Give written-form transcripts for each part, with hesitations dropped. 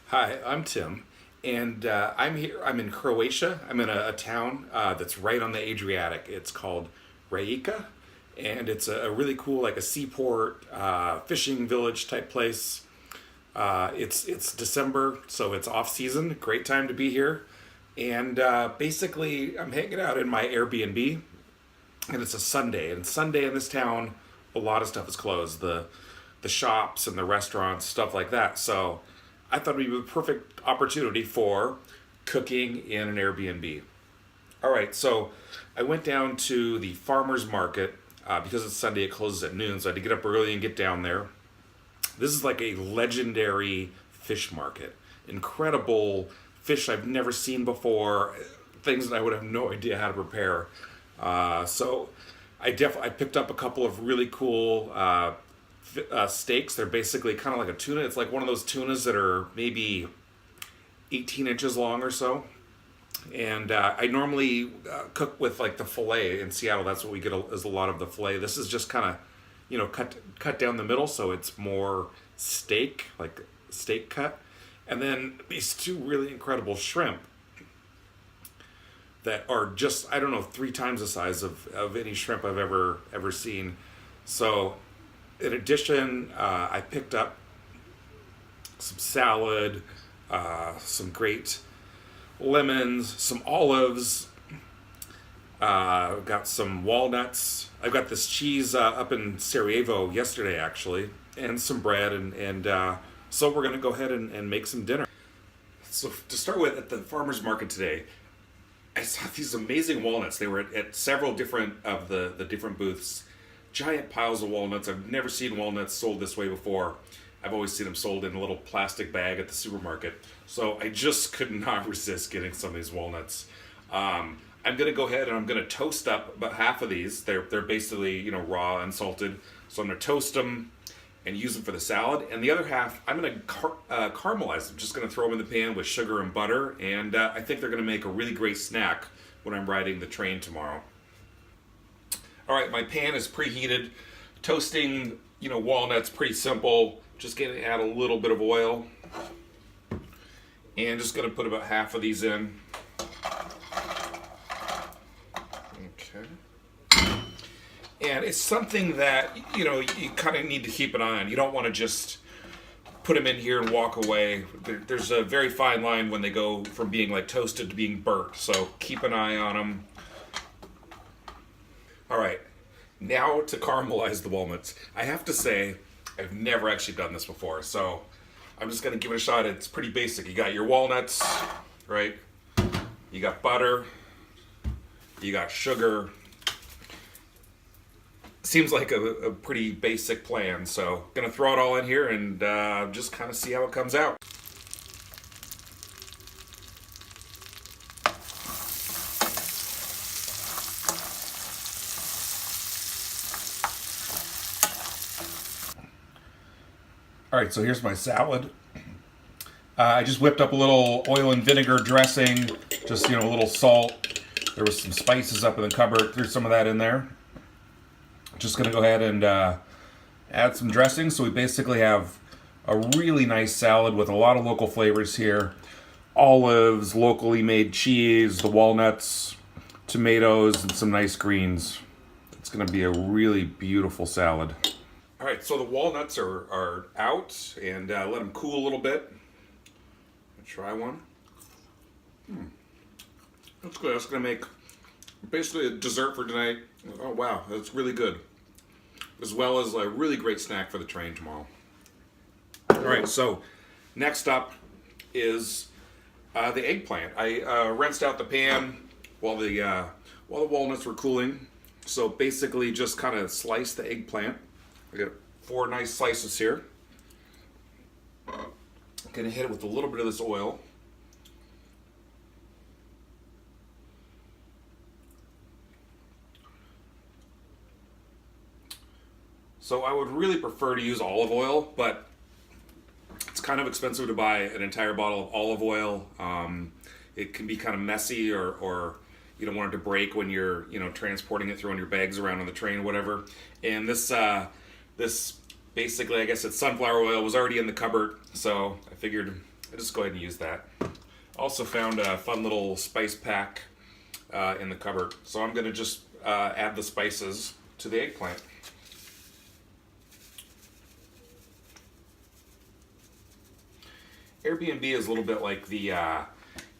Hi, I'm Tim, and I'm here. I'm in Croatia. I'm in a town that's right on the Adriatic. It's called Rijeka, and it's a really cool, like a seaport, fishing village type place. It's December, so it's off season. Great time to be here, and basically I'm hanging out in my Airbnb, and it's a Sunday. And Sunday in this town, a lot of stuff is closed. The shops and the restaurants, stuff like that. So I thought it would be the perfect opportunity for cooking in an Airbnb. All right, so I went down to the farmer's market because it's Sunday, it closes at noon, so I had to get up early and get down there. This is like a legendary fish market. Incredible fish I've never seen before, things that I would have no idea how to prepare. So I picked up a couple of really cool steaks. They're basically kind of like a tuna. It's like one of those tunas that are maybe 18 inches long or so. And I normally cook with like the fillet in Seattle. That's what we get is a lot of the fillet. This is just kind of, cut down the middle, so it's more steak, like steak cut. And then these two really incredible shrimp that are just, I don't know, three times the size of any shrimp I've ever seen. So in addition, I picked up some salad, some great lemons, some olives. I've got some walnuts. I've got this cheese up in Sarajevo yesterday, actually, and some bread. So we're going to go ahead and make some dinner. So to start with, at the farmer's market today, I saw these amazing walnuts. They were at several different of the different booths. Giant piles of walnuts. I've never seen walnuts sold this way before. I've always seen them sold in a little plastic bag at the supermarket. So I just could not resist getting some of these walnuts. I'm gonna go ahead and I'm gonna toast up about half of these. They're basically raw, unsalted. So I'm gonna toast them and use them for the salad. And the other half, I'm gonna caramelize them. Just gonna throw them in the pan with sugar and butter. And I think they're gonna make a really great snack when I'm riding the train tomorrow. All right, my pan is preheated. Toasting, walnuts, pretty simple. Just gonna add a little bit of oil. And just gonna put about half of these in. Okay. And it's something that, you kind of need to keep an eye on. You don't want to just put them in here and walk away. There's a very fine line when they go from being like toasted to being burnt. So keep an eye on them. All right, now to caramelize the walnuts. I have to say, I've never actually done this before, so I'm just gonna give it a shot. It's pretty basic. You got your walnuts, right? You got butter, you got sugar. Seems like a pretty basic plan, so gonna throw it all in here and just kind of see how it comes out. All right, so here's my salad. I just whipped up a little oil and vinegar dressing, just a little salt. There was some spices up in the cupboard. There's some of that in there. Just gonna go ahead and add some dressing. So we basically have a really nice salad with a lot of local flavors here. Olives, locally made cheese, the walnuts, tomatoes, and some nice greens. It's gonna be a really beautiful salad. All right, so the walnuts are out, and let them cool a little bit. Try one. That's good. That's gonna make basically a dessert for tonight. Oh wow, that's really good. As well as a really great snack for the train tomorrow. All right, so next up is the eggplant. I rinsed out the pan while the walnuts were cooling. So basically, just kind of slice the eggplant. I got 4 nice slices here. I'm gonna hit it with a little bit of this oil. So I would really prefer to use olive oil, but it's kind of expensive to buy an entire bottle of olive oil. It can be kind of messy, or you don't want it to break when you're transporting it, throwing your bags around on the train, whatever. And this basically, I guess it's sunflower oil, was already in the cupboard, so I figured I'll just go ahead and use that. Also found a fun little spice pack in the cupboard. So I'm going to just add the spices to the eggplant. Airbnb is a little bit like the,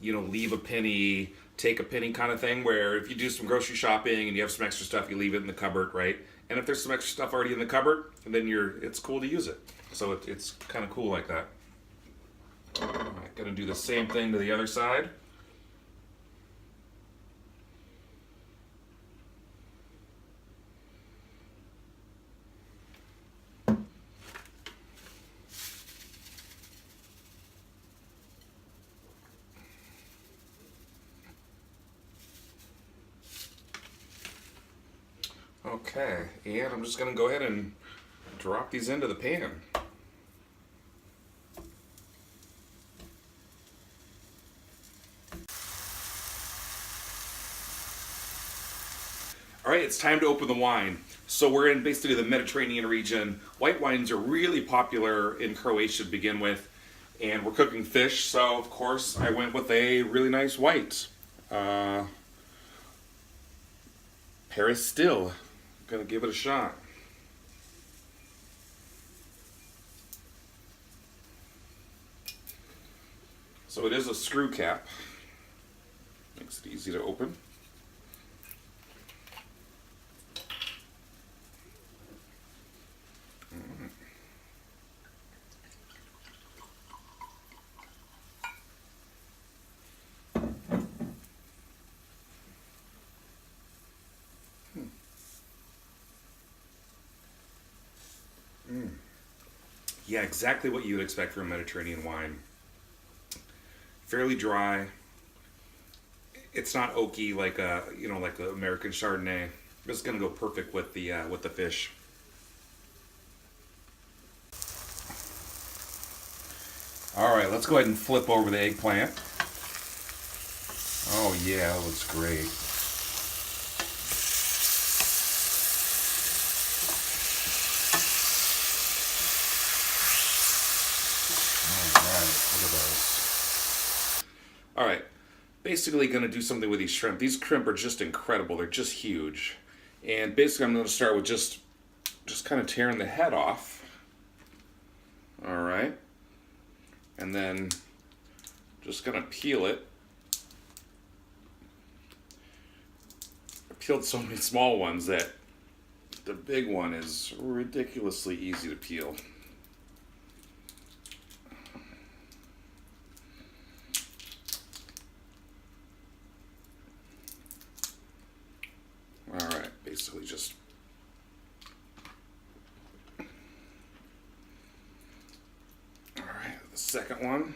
leave a penny, take a penny kind of thing, where if you do some grocery shopping and you have some extra stuff, you leave it in the cupboard, right? And if there's some extra stuff already in the cupboard, then it's cool to use it. So it's kind of cool like that. Alright, gonna do the same thing to the other side. Okay, and I'm just going to go ahead and drop these into the pan. All right, it's time to open the wine. So we're in basically the Mediterranean region. White wines are really popular in Croatia to begin with, and we're cooking fish, so of course I went with a really nice white. Paris Still. Gonna give it a shot. So it is a screw cap. Makes it easy to open. Yeah, exactly what you would expect from a Mediterranean wine. Fairly dry. It's not oaky like like the American Chardonnay. It's gonna go perfect with the fish. All right, let's go ahead and flip over the eggplant. Oh yeah, that looks great. All right, basically going to do something with these shrimp. These shrimp are just incredible. They're just huge. And basically I'm going to start with just kind of tearing the head off. All right. And then just going to peel it. I peeled so many small ones that the big one is ridiculously easy to peel. Basically just all right, the second one.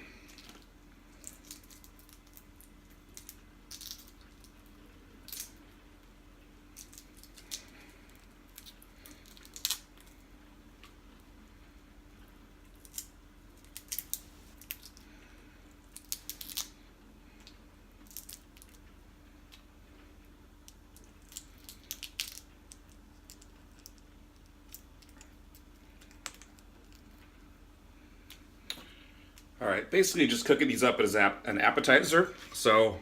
All right, basically just cooking these up as an appetizer. So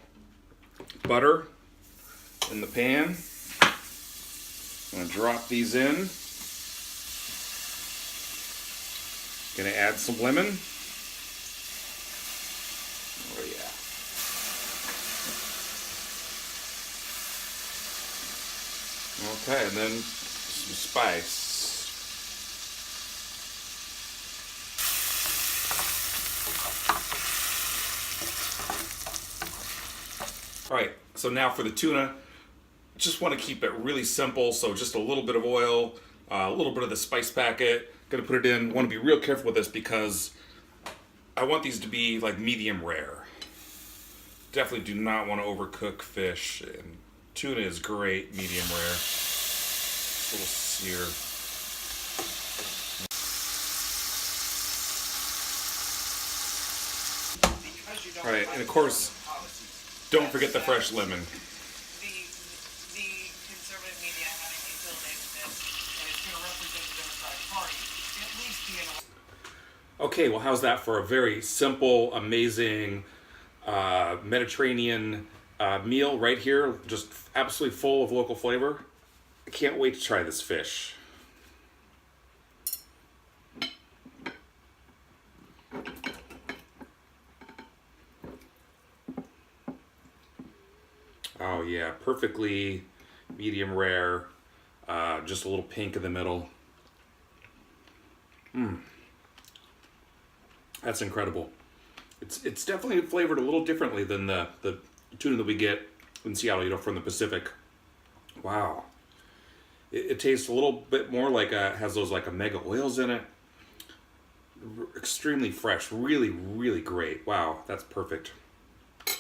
butter in the pan. I'm gonna drop these in. Gonna add some lemon. Oh yeah. Okay, and then some spice. All right, so now for the tuna, just want to keep it really simple. So just a little bit of oil, a little bit of the spice packet. Gonna put it in. Want to be real careful with this because I want these to be like medium rare. Definitely do not want to overcook fish. And tuna is great medium rare. A little sear. All right, and of course, don't forget the fresh lemon. The conservative media having a field day with this, and it's going to represent the Democratic Party, at least be in a... Okay, well, how's that for a very simple, amazing Mediterranean meal right here? Just absolutely full of local flavor. I can't wait to try this fish. Oh yeah, perfectly medium rare. Just a little pink in the middle. That's incredible. It's definitely flavored a little differently than the tuna that we get in Seattle, from the Pacific. Wow. It tastes a little bit more like has those like omega oils in it. Extremely fresh, really, really great. Wow, that's perfect.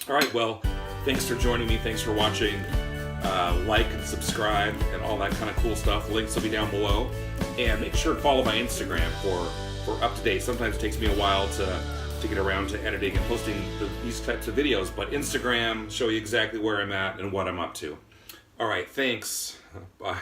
All right, well, thanks for joining me. Thanks for watching. Like and subscribe and all that kind of cool stuff. Links will be down below. And make sure to follow my Instagram for up to date. Sometimes it takes me a while to get around to editing and posting these types of videos, but Instagram show you exactly where I'm at and what I'm up to. All right, thanks. Bye.